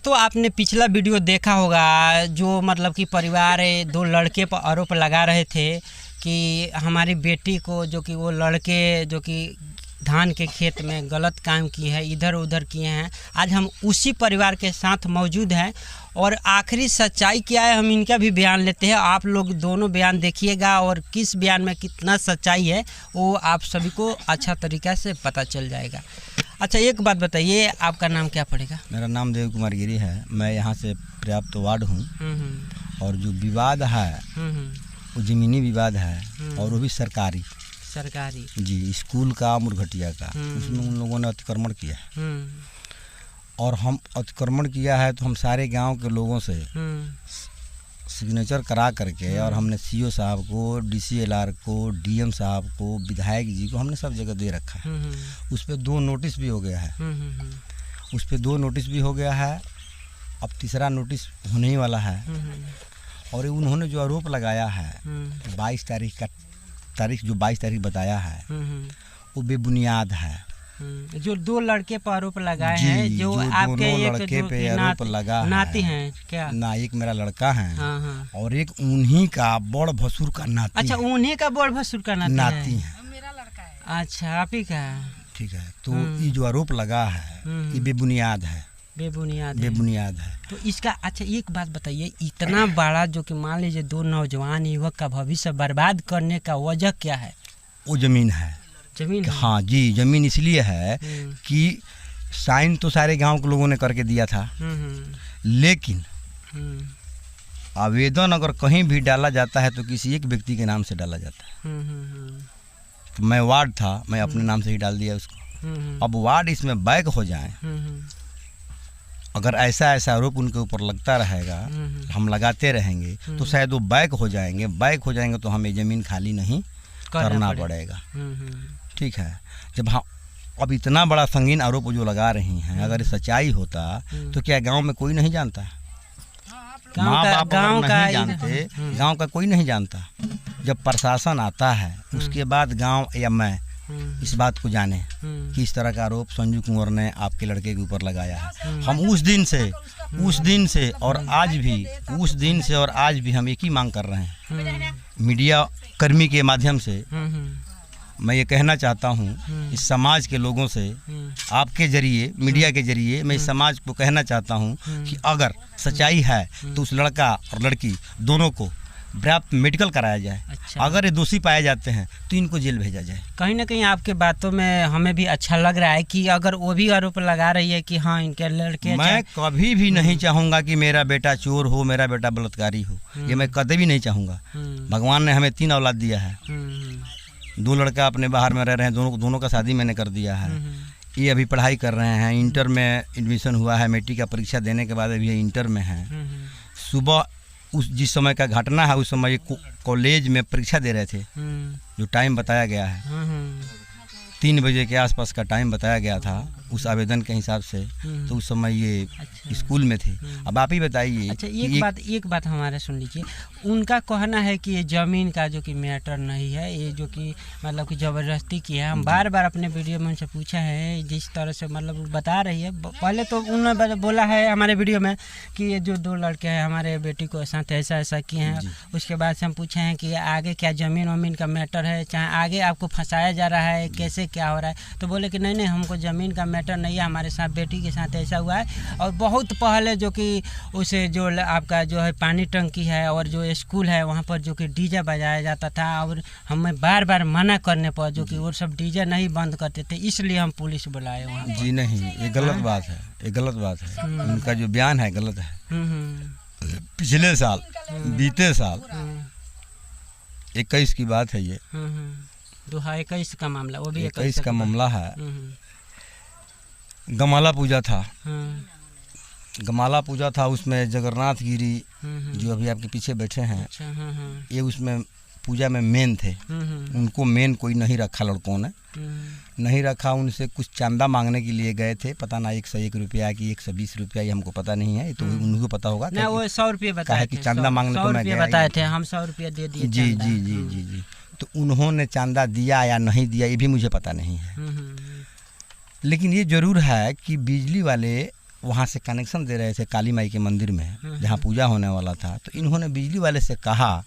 दोस्तों, आपने पिछला वीडियो देखा होगा जो मतलब कि परिवार दो लड़के पर आरोप लगा रहे थे कि हमारी बेटी को, जो कि वो लड़के जो कि धान के खेत में गलत काम किए हैं, इधर उधर किए हैं। आज हम उसी परिवार के साथ मौजूद हैं और आखिरी सच्चाई क्या है हम इनका भी बयान लेते हैं। आप लोग दोनों बयान देखिएगा और किस बयान में कितना सच्चाई है वो आप सभी को अच्छा तरीक़ा से पता चल जाएगा। अच्छा, एक बात बताइए, आपका नाम क्या पड़ेगा? मेरा नाम देव कुमार गिरी है। मैं यहाँ से पर्याप्त वार्ड हूँ और जो विवाद है वो ज़मीनी विवाद है और वो भी सरकारी जी, स्कूल का मुरघटिया का, उसमें उन लोगों ने अतिक्रमण किया है और हम अतिक्रमण किया है तो हम सारे गांव के लोगों से सिग्नेचर करा करके और हमने सीओ साहब को, डीसीएलआर को, डीएम साहब को, विधायक जी को हमने सब जगह दे रखा है। उस पर 2 नोटिस भी हो गया है, उस पर 2 नोटिस भी हो गया है, अब तीसरा नोटिस होने ही वाला है। और उन्होंने जो आरोप लगाया है 22 तारीख का जो 22 तारीख बताया है वो बेबुनियाद है। जो 2 लड़के पर आरोप लगाए हैं, जो आपके एक लड़के पे आरोप लगा नाती हैं क्या? ना, एक मेरा लड़का है और एक उन्हीं का बड़ भसुर का नाती। अच्छा, उन्हीं का बड़ भसुर का नाती है। मेरा लड़का है। अच्छा, आप ही का? ठीक है, तो ये जो आरोप लगा है ये बेबुनियाद है। बेबुनियाद है तो इसका अच्छा एक बात बताइए, इतना बड़ा जो कि मान लीजिए 2 नौजवान युवक का भविष्य बर्बाद करने का वजह क्या है? वो जमीन है। जमीन है? हाँ जी, जमीन इसलिए है कि साइन तो सारे गांव के लोगों ने करके दिया था, लेकिन आवेदन अगर कहीं भी डाला जाता है तो किसी एक व्यक्ति के नाम से डाला जाता है। तो मैं वार्ड था, मैं अपने नाम से ही डाल दिया उसको। अब वार्ड इसमें बैक हो जाए, अगर ऐसा आरोप उनके ऊपर लगता रहेगा, हम लगाते रहेंगे तो शायद वो बैक हो जाएंगे तो हमें ज़मीन खाली नहीं करना पड़ेगा। ठीक है, जब हाँ अब इतना बड़ा संगीन आरोप जो लगा रही हैं, अगर सच्चाई होता तो क्या गांव में कोई नहीं जानता? माँ बाप नहीं जानते, गांव का कोई नहीं जानता। जब प्रशासन आता है उसके बाद गांव या मैं इस बात को जाने कि इस तरह का आरोप संजू कुंवर ने आपके लड़के के ऊपर लगाया है। हम उस दिन से और आज भी हम एक ही मांग कर रहे हैं। मीडिया कर्मी के माध्यम से मैं ये कहना चाहता हूँ इस समाज के लोगों से, आपके जरिए, मीडिया के जरिए मैं इस समाज को कहना चाहता हूँ कि अगर सच्चाई है तो उस लड़का और लड़की दोनों को पर्याप्त मेडिकल कराया जाए। अच्छा। अगर ये दोषी पाए जाते हैं तो इनको जेल भेजा जाए। कहीं ना कहीं आपके बातों में हमें भी अच्छा लग रहा है कि अगर वो भी आरोप लगा रही है कि हाँ इनके लड़के, मैं कभी भी नहीं चाहूँगा कि मेरा बेटा चोर हो, मेरा बेटा बलात्कारी हो, ये मैं कभी भी नहीं चाहूँगा। भगवान ने हमें 3 औलाद दिया है, 2 लड़का अपने बाहर में रह रहे हैं, दोनों का शादी मैंने कर दिया है। ये अभी पढ़ाई कर रहे हैं, इंटर में एडमिशन हुआ है, मैट्रिक का परीक्षा देने के बाद अभी इंटर में है। सुबह जिस समय का घटना है उस समय कॉलेज में परीक्षा दे रहे थे, जो टाइम बताया गया है 3 बजे के आसपास का टाइम बताया गया था उस आवेदन के हिसाब से, तो उस समय ये स्कूल में थे। अब आप ही बताइए। अच्छा, एक बात हमारे सुन लीजिए। उनका कहना है कि ये ज़मीन का जो कि मैटर नहीं है, ये जो कि मतलब कि ज़बरदस्ती की है। हम बार बार अपने वीडियो में उनसे पूछा है, जिस तरह से मतलब बता रही है। पहले तो उन्होंने बोला है हमारे वीडियो में कि ये जो 2 लड़के हैं हमारे बेटी को साथ ऐसा किए हैं। उसके बाद से हम पूछे हैं कि आगे क्या ज़मीन वमीन का मैटर है, चाहे आगे आपको फंसाया जा रहा है, कैसे क्या हो रहा है? तो बोले कि नहीं हमको ज़मीन का मैटर नहीं है, हमारे साथ बेटी के साथ ऐसा हुआ है। और बहुत पहले जो कि उसे जो आपका जो है पानी टंकी है और जो स्कूल है वहाँ पर जो कि डीजे बजाया जाता था और हमें बार बार मना करने पर जो कि वो सब डीजे नहीं बंद करते थे, इसलिए हम पुलिस बुलाए वहाँ। जी नहीं, ये गलत बात है, ये गलत बात है। उनका जो बयान है गलत है। पिछले साल, बीते साल 21 की बात है ये। 2021 का मामला, वो भी 21 का मामला है। गमाला पूजा था, उसमें जगन्नाथ गिरी जो अभी आपके पीछे बैठे हैं। अच्छा, ये उसमें पूजा में मेन थे। उनको मेन कोई नहीं रखा, लड़कों ने नहीं रखा। उनसे कुछ चंदा मांगने के लिए गए थे, पता ना 101 रुपया की 120 रुपया, ये हमको पता नहीं है, ये तो उनको पता होगा। ना वो 100 रुपये बताए थे, चंदा मांगने तो मैं गया बताए थे, हम 100 रुपया दे दिए। जी। तो उन्होंने चंदा दिया या नहीं दिया ये भी मुझे पता नहीं है। लेकिन ये जरूर है कि बिजली वाले वहाँ से कनेक्शन दे रहे थे काली माई के मंदिर में जहाँ पूजा होने वाला था। तो इन्होंने बिजली वाले से कहा,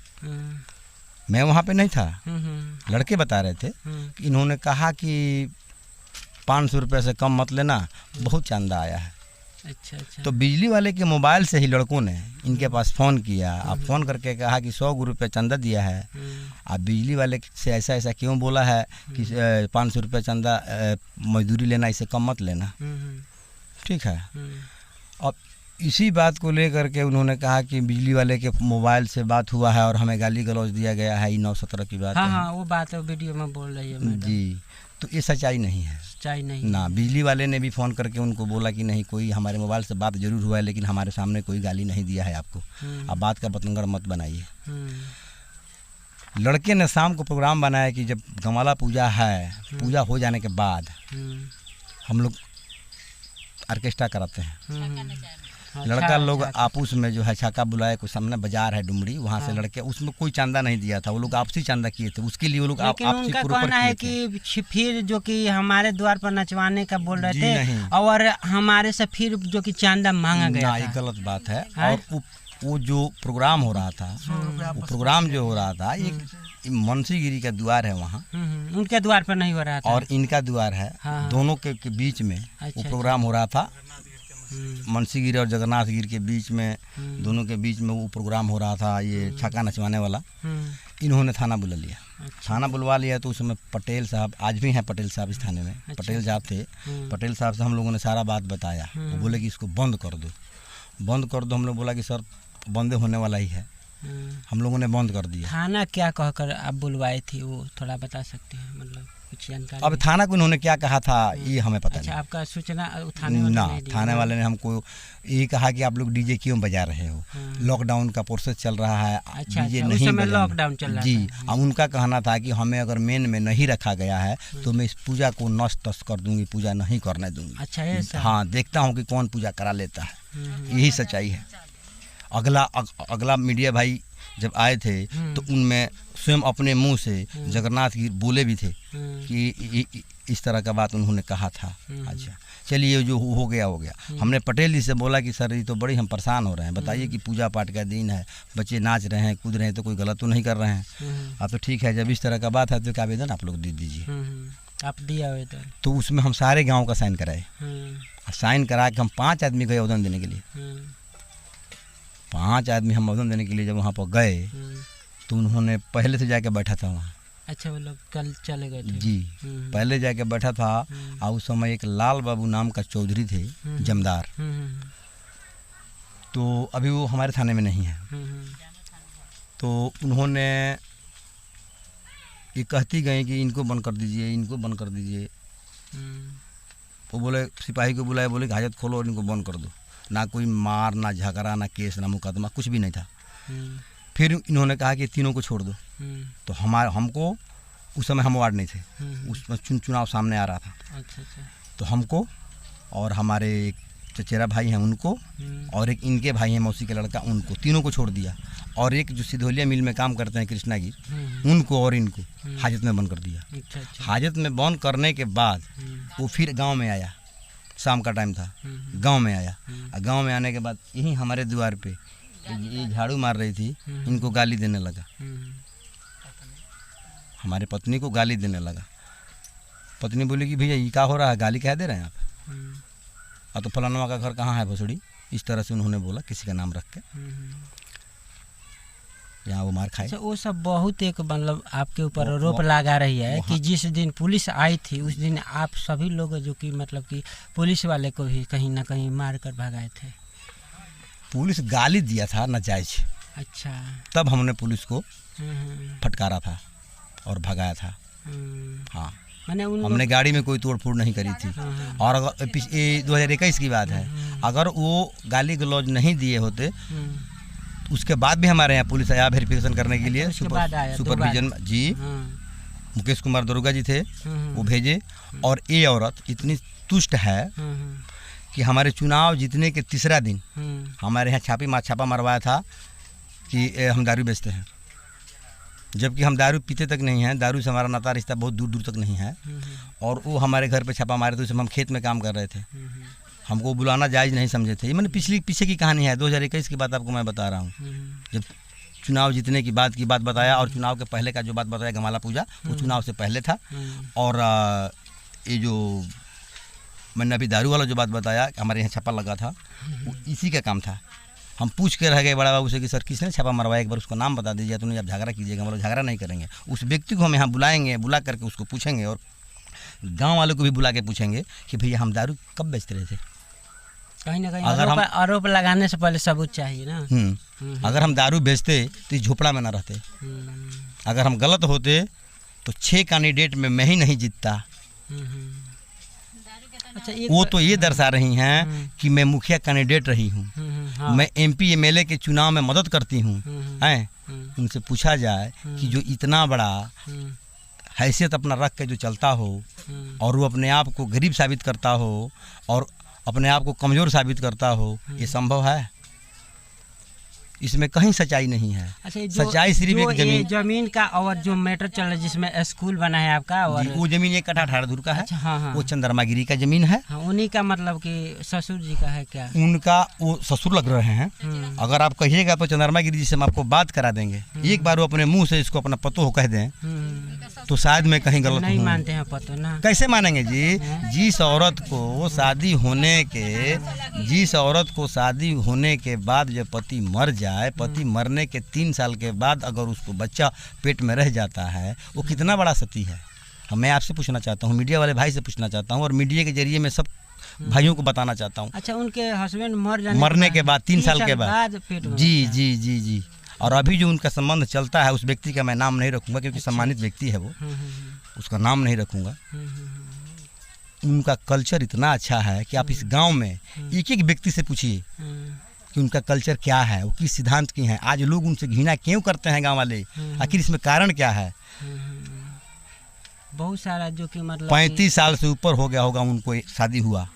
मैं वहाँ पे नहीं था, लड़के बता रहे थे कि इन्होंने कहा कि 500 रुपये से कम मत लेना, बहुत चंदा आया है। अच्छा अच्छा। तो बिजली वाले के मोबाइल से ही लड़कों ने इनके पास फ़ोन किया, अब फ़ोन करके कहा कि 100 रुपये चंदा दिया है, अब बिजली वाले से ऐसा ऐसा क्यों बोला है कि 500 रुपये चंदा मजदूरी लेना, इससे कम मत लेना, ठीक है। अब इसी बात को लेकर के उन्होंने कहा कि बिजली वाले के मोबाइल से बात हुआ है और हमें गाली गलौज दिया गया है, 9-17 की बात है। हाँ, वो बात है वीडियो में बोल रही है जी। तो ये सच्चाई नहीं है, सच्चाई नहीं ना। बिजली वाले ने भी फ़ोन करके उनको बोला कि नहीं, कोई हमारे मोबाइल से बात जरूर हुआ है लेकिन हमारे सामने कोई गाली नहीं दिया है आपको, आप बात का बतंगड़ मत बनाइए। लड़के ने शाम को प्रोग्राम बनाया कि जब गंवाला पूजा है, पूजा हो जाने के बाद हम लोग ऑर्केस्ट्रा कराते हैं। लड़का लोग आपस में जो है छाका बुलाए, कोई सामने बाजार है डुमरी, वहाँ से लड़के, उसमें कोई चंदा नहीं दिया था, वो लोग आपसी चंदा किए थे, उसके लिए वो लोग आपसी उनका कहना है कि फिर जो कि हमारे द्वार पर नचवाने का बोल रहे थे और हमारे से फिर जो कि चंदा मांगा गया, ये गलत बात है। और वो जो प्रोग्राम हो रहा था, वो प्रोग्राम जो हो रहा था, एक मनसीगिरी का द्वार है वहाँ, उनके द्वार पर नहीं हो रहा था और इनका द्वार है, दोनों के बीच में वो प्रोग्राम हो रहा था। मनसीगिरी और जगन्नाथगिरी के बीच में, दोनों के बीच में वो प्रोग्राम हो रहा था, ये छक्का नचवाने वाला। इन्होंने थाना बुला लिया, थाना बुलवा लिया। तो उस समय पटेल साहब, आज भी हैं पटेल साहब इस थाने में, पटेल साहब थे। पटेल साहब से हम लोगों ने सारा बात बताया, वो बोले कि इसको बंद कर दो, बंद कर दो। हम लोग बोला कि सर बंद होने वाला ही है, हम लोगों ने बंद कर दिया। थाना क्या कहकर आप बुलवाए थे, वो थोड़ा बता सकते हैं, मतलब कुछ जानकारी? अब थाना को इन्होंने क्या कहा था ये हमें पता नहीं। आपका सूचना थाने वाले ने हमको ये कहा कि आप लोग डीजे क्यों बजा रहे हो, लॉकडाउन का प्रोसेस चल रहा है, डीजे नहीं बजाना। लॉकडाउन चल रहा जी। अब उनका कहना था कि हमें अगर मेन में नहीं रखा गया है तो मैं इस पूजा को नष्ट कर दूंगी, पूजा नहीं करने दूंगी। अच्छा ऐसा? हाँ, देखता हूँ कि कौन पूजा करा लेता है, यही सच्चाई है। अगला मीडिया भाई जब आए थे तो उनमें स्वयं अपने मुंह से जगन्नाथ गिरी बोले भी थे कि इस तरह का बात उन्होंने कहा था। अच्छा चलिए, जो हो गया हो गया। हमने पटेल जी से बोला कि सर ये तो बड़ी हम परेशान हो रहे हैं, बताइए कि पूजा पाठ का दिन है, बच्चे नाच रहे हैं, कूद रहे हैं, तो कोई गलत तो नहीं कर रहे हैं। आप तो ठीक है, जब इस तरह का बात है तो एक आवेदन आप लोग दे दीजिए। आप दिया आवेदन? तो उसमें हम सारे गाँव का साइन कराए, साइन करा के हम 5 आदमी गए आवेदन देने के लिए। 5 आदमी हम आवेदन देने के लिए जब वहाँ पर गए तो उन्होंने पहले से जाके बैठा था वहाँ। अच्छा, वो लोग कल चले गए थे? जी, पहले जाके बैठा था। और उस समय एक लाल बाबू नाम का चौधरी थे, जमदार, तो अभी वो हमारे थाने में नहीं है। तो उन्होंने ये कहती गई कि इनको बंद कर दीजिए, इनको बंद कर दीजिए। वो बोले, सिपाही को बुलाए, बोले कि हाजत खोलो और इनको बंद कर दो। ना कोई मार, ना झगड़ा, ना केस, ना मुकदमा, कुछ भी नहीं था। फिर इन्होंने कहा कि तीनों को छोड़ दो। तो हमको उस समय हम वार्ड नहीं थे, उसमें चुनाव सामने आ रहा था। अच्छा। तो हमको और हमारे एक चचेरा भाई हैं उनको और एक इनके भाई हैं मौसी के लड़का, उनको तीनों को छोड़ दिया। और एक जो सिधोलिया मिल में काम करते हैं कृष्णागिर, उनको और इनको हाजत में बंद कर दिया। अच्छा। हाजत में बंद करने के बाद वो फिर गाँव में आया, शाम का टाइम था, गांव में आया। और गांव में आने के बाद यही हमारे द्वार पे ये झाड़ू मार रही थी, इनको गाली देने लगा, हमारे पत्नी को गाली देने लगा। पत्नी बोली कि भैया ये क्या हो रहा है, गाली कह दे रहे हैं आप? और तो फलाना का घर कहाँ है भसड़ी, इस तरह से उन्होंने बोला, किसी का नाम रख के, यहाँ वो मार खाए। अच्छा, वो सब बहुत एक मतलब आपके ऊपर आरोप लगा रही है कि जिस दिन पुलिस आई थी उस दिन आप सभी लोग जो कि मतलब कि पुलिस वाले को भी कहीं ना कहीं मार कर भगाए थे। पुलिस गाली दिया था नाजायज। अच्छा। तब हमने पुलिस को फटकारा था और भगाया था। हाँ, हमने गाड़ी में कोई तोड़फोड़ नहीं करी थी। और अगर 2021 की बात है, अगर वो गाली गलौज नहीं दिए होते उसके बाद भी हमारे यहाँ पुलिस आया वेरिफिकेशन करने के लिए, सुपरविजन जी, मुकेश कुमार दरोगा जी थे, वो भेजे। और ये औरत इतनी तुष्ट है कि हमारे चुनाव जीतने के तीसरा दिन हमारे यहाँ छापा मरवाया था कि हम दारू बेचते हैं, जबकि हम दारू पीते तक नहीं हैं, दारू से हमारा नाता रिश्ता बहुत दूर दूर तक नहीं है। और वो हमारे घर पे छापा मारे थे, उस समय हम खेत में काम कर रहे थे, हमको बुलाना जायज़ नहीं समझे थे। ये मैंने पीछे की कहानी है, 2021 की बात आपको मैं बता रहा हूँ, जब चुनाव जीतने की बात बताया, और चुनाव के पहले का जो बात बताया गमाला पूजा, वो चुनाव से पहले था। और ये जो मैंने अभी दारू वाला जो बात बताया, हमारे यहाँ छापा लगा था, वो इसी का काम था। हम पूछ के रह गए बड़ा बाबू से कि सर किसने छापा मरवाया, एक बार उसका नाम बता दीजिए, तो नहीं आप झगड़ा कीजिएगा। हम लोग झगड़ा नहीं करेंगे, उस व्यक्ति को हम यहाँ बुलाएंगे, बुला करके उसको पूछेंगे, और गांव वालों को भी बुला के पूछेंगे कि भैया हम दारू कब बेचते रहे थे। कहीं ना कहीं अगर हम आरोप लगाने से पहले सबूत चाहिए ना। अगर हम दारू बेचते तो इस झोपड़ा में ना रहते। अगर हम गलत होते तो 6 कैंडिडेट में मैं ही नहीं जीतता। अच्छा, वो तो ये दर्शा रही हैं कि मैं मुखिया कैंडिडेट रही हूँ, हाँ। मैं MP MLA के चुनाव में मदद करती हूँ। हैं, उनसे पूछा जाए कि जो इतना बड़ा हैसियत अपना रख के जो चलता हो, और वो अपने आप को गरीब साबित करता हो, और अपने आप को कमज़ोर साबित करता हो, ये संभव है? इसमें कहीं सच्चाई नहीं है। अच्छा, सच्चाई सिर्फ एक जमीन का, और जो मैटर चल रहा है जिसमें स्कूल बना है आपका, और वो जमीन 1 कट्ठा 18 धूर का है। अच्छा, हाँ। वो चंद्रमा गिरी का जमीन है। हाँ, उन्हीं का मतलब कि ससुर जी का है क्या? उनका वो ससुर लग रहे हैं। अगर आप कहिएगा तो चंद्रमा गिरी जी से हम आपको बात करा देंगे। एक बार वो अपने मुंह से इसको अपना पतो हो कह दें तो शायद मैं कहीं गलत नहीं मानते हैं पतो ना। कैसे मानेंगे जी? जिस औरत को शादी होने के बाद जब पति मर जाए, पति मरने के 3 साल के बाद अगर उसको बच्चा पेट में रह जाता है, वो कितना बड़ा सती है? मैं आपसे पूछना चाहता हूँ, मीडिया वाले भाई से पूछना चाहता हूँ, और मीडिया के जरिए मैं सब भाइयों को बताना चाहता हूँ। अच्छा, उनके हस्बैंड मरने के बाद 3 साल के बाद पेट में जी। और अभी जो उनका संबंध चलता है, उस व्यक्ति का मैं नाम नहीं रखूंगा क्योंकि सम्मानित व्यक्ति है वो, उसका नाम नहीं रखूंगा। उनका कल्चर इतना अच्छा है कि आप इस गांव में एक व्यक्ति से पूछिए कि उनका कल्चर क्या है, वो किस सिद्धांत की हैं। आज लोग उनसे घृणा क्यों करते हैं गांव वाले, आखिर इसमें कारण क्या है? बहुत सारा जो कि मतलब 35 साल से ऊपर हो गया होगा उनको शादी हुआ।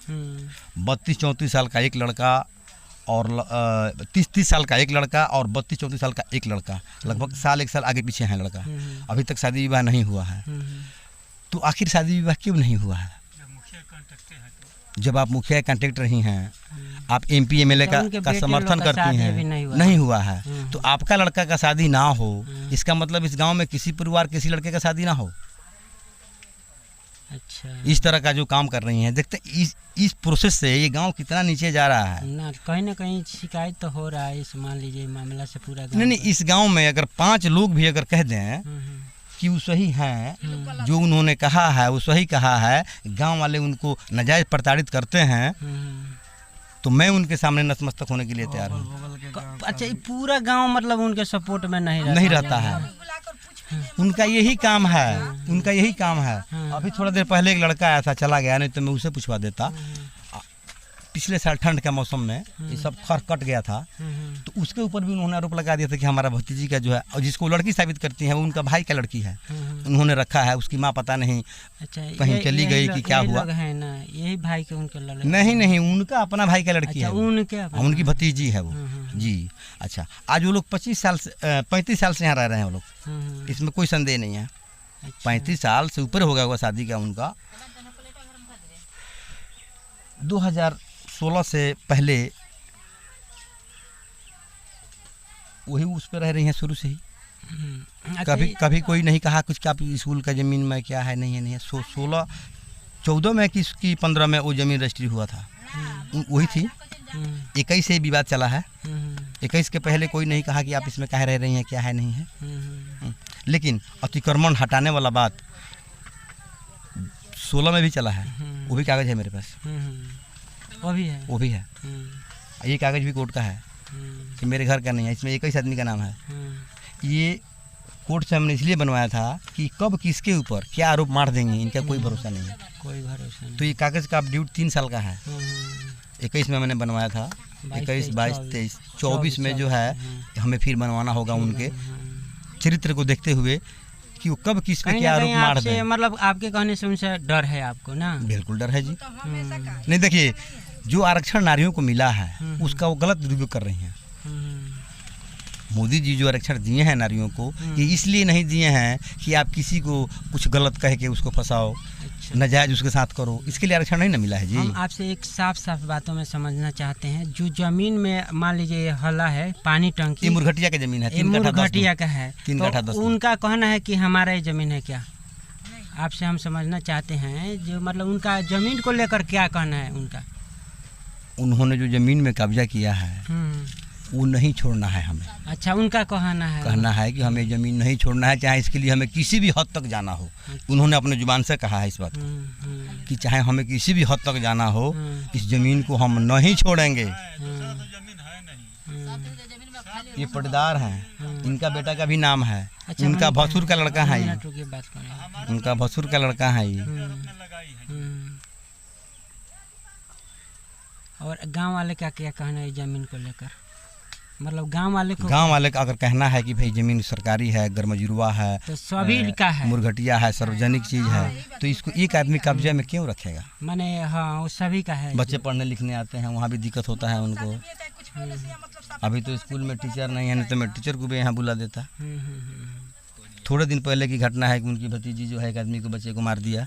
32-34 साल का एक लड़का, और 30 साल का एक लड़का, और 32-34 साल का एक लड़का, लगभग 1 साल आगे पीछे है लड़का। अभी तक शादी विवाह नहीं हुआ है। तो आखिर शादी विवाह क्यों नहीं हुआ है? जब आप मुखिया कांटेक्ट रही हैं, आप MP MLA का समर्थन करती हैं, नहीं हुआ है, तो आपका लड़का का शादी ना हो, इसका मतलब इस गांव में किसी परिवार किसी लड़के का शादी ना हो। अच्छा, इस तरह का जो काम कर रही हैं, देखते इस प्रोसेस से ये गांव कितना नीचे जा रहा है। ना कहीं शिकायत तो हो रहा है इस, मान लीजिए मामला से पूरा गाँव। नहीं, इस गांव में अगर 5 लोग भी अगर कह दें कि वो सही हैं, जो उन्होंने कहा है वो सही कहा है, गांव वाले उनको नाजायज प्रताड़ित करते हैं, तो मैं उनके सामने नतमस्तक होने के लिए तैयार हूँ। अच्छा, पूरा गांव मतलब उनके सपोर्ट में नहीं रहता है। उनका यही काम है। अभी थोड़ा देर पहले एक लड़का आया था, चला गया, नहीं तो मैं उसे पूछवा देता। पिछले साल ठंड के मौसम में ये सब खर कट गया था, तो उसके ऊपर भी उन्होंने आरोप लगा दिया था कि हमारा भतीजी का जो है, और जिसको लड़की साबित करती है वो उनका भाई का लड़की है, उन्होंने रखा है, उसकी माँ पता नहीं कहीं चली गई कि क्या हुआ है ना, यही भाई के उनके लड़के? नहीं, उनका अपना भाई का लड़की है, उनकी भतीजी है वो जी। अच्छा, आज वो लोग 35 साल से यहाँ रह रहे हैं वो लोग, इसमें कोई संदेह नहीं है। 35 साल से ऊपर हो गया होगा शादी का उनका। 2016 से पहले वही उस पर रह रही हैं शुरू से ही। कभी कोई नहीं कहा कुछ कि आप स्कूल का ज़मीन में क्या है, नहीं है। 14 में कि 15 में वो ज़मीन रजिस्ट्री हुआ था, वही थी। 21 से विवाद चला है। 21 के पहले कोई नहीं कहा कि आप इसमें कहाँ रह रही हैं, क्या है, नहीं है। लेकिन अतिक्रमण हटाने वाला बात 16 में भी चला है, वो भी कागज़ है मेरे पास, वो भी है। ये कागज़ भी कोर्ट का है कि मेरे घर का नहीं है, इसमें 21 आदमी का नाम है। ये कोर्ट से हमने इसलिए बनवाया था कि कब किसके ऊपर क्या आरोप मार देंगे, इनका कोई भरोसा नहीं है, कोई भरोसा नहीं। तो ये कागज़ का ड्यूट 3 साल का है। 21 में मैंने बनवाया था, 21, 22, 23, 24 में जो है हमें फिर बनवाना होगा उनके चरित्र को देखते हुए कि वो कब किस पे क्या आरोप मार दें। मतलब आपके कहने से उनसे डर है आपको ना? बिल्कुल डर है जी। नहीं, देखिए, जो आरक्षण नारियों को मिला है उसका वो गलत दुरुपयोग कर रही हैं। मोदी जी जो आरक्षण दिए हैं नारियों को, ये इसलिए नहीं दिए हैं कि आप किसी को कुछ गलत कह के उसको फंसाओ, अच्छा। नाजायज उसके साथ करो, इसके लिए आरक्षण नहीं ना मिला है जी। हम आपसे एक साफ साफ बातों में समझना चाहते हैं, जो जमीन में मान लीजिए हला है पानी टंकी, ये मुरघटिया की जमीन है, 3 कट्ठा 10 मुरघटिया का है, 3 कट्ठा 10 उनका कहना है कि हमारा ये जमीन है क्या? आपसे हम समझना चाहते हैं जो मतलब उनका जमीन को लेकर क्या कहना है उनका? उन्होंने जो जमीन में कब्जा किया है वो नहीं छोड़ना है हमें। अच्छा, उनका कहना है कि हमें ज़मीन नहीं छोड़ना है, चाहे इसके लिए हमें किसी भी हद तक जाना हो। उन्होंने अपने जुबान से कहा है इस बात को कि चाहे हमें किसी भी हद तक जाना हो, इस ज़मीन को हम नहीं छोड़ेंगे। ये पटदार हैं, इनका बेटा का भी नाम है। अच्छा, उनका भसुर का लड़का है ये, बात उनका भसुर का लड़का है ये। और गांव वाले का क्या कहना है ज़मीन को लेकर? मतलब गांव वाले का अगर कहना है कि भाई ज़मीन सरकारी है, गरमजुरवा है, तो सभी का है, मुरघटिया है, सार्वजनिक चीज़ है, तो इसको एक आदमी कब्जे में क्यों रखेगा? माने हाँ, वो सभी का है। बच्चे पढ़ने लिखने आते हैं, वहाँ भी दिक्कत होता है उनको। अभी तो स्कूल में टीचर नहीं है, नहीं तो मैं टीचर को भी यहाँ बुला देता। थोड़े दिन पहले की घटना है कि उनकी भतीजी जो है एक आदमी को, बच्चे को मार दिया।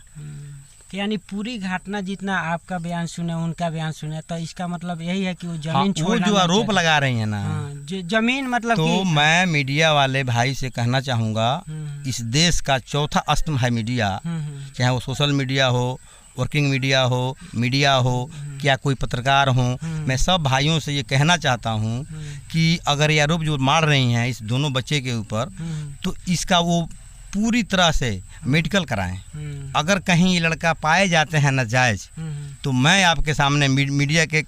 यानी पूरी घटना जितना आपका बयान सुने, उनका बयान सुने, तो इसका मतलब यही है कि वो जमीन छोड़ना, वो जो आरोप लगा रही है ना, जमीन मतलब तो मैं मीडिया वाले भाई से कहना चाहूँगा, इस देश का चौथा स्तंभ है मीडिया, चाहे वो सोशल मीडिया हो, वर्किंग मीडिया हो, क्या कोई पत्रकार हो। मैं सब भाइयों से ये कहना चाहता हूँ कि अगर ये आरोप जो मार रही हैं इस दोनों बच्चे के ऊपर, तो इसका वो पूरी तरह से मेडिकल कराएं। अगर कहीं ये लड़का पाए जाते हैं नाजायज, तो मैं आपके सामने मीडिया के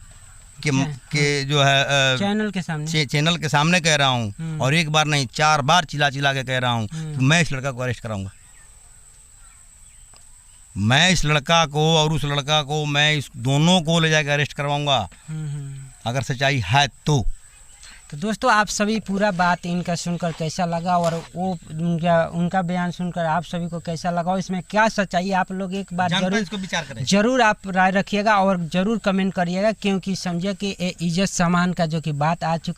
जो है चैनल के सामने कह रहा हूँ, और एक बार नहीं 4 बार चिल्ला के कह रहा हूँ कि मैं इस लड़का को अरेस्ट कराऊंगा। मैं इस लड़का को और उस लड़का को, मैं इस दोनों को ले जाकर अरेस्ट करवाऊंगा अगर सच्चाई है तो। दोस्तों, आप सभी पूरा बात इनका सुनकर कैसा लगा, और वो उनका बयान सुनकर आप सभी को कैसा लगा, और इसमें क्या सच्चाई, आप लोग एक बार जरूर आप राय रखिएगा और जरूर कमेंट करिएगा, क्योंकि समझे कि इज्जत सम्मान का जो कि बात आ चुका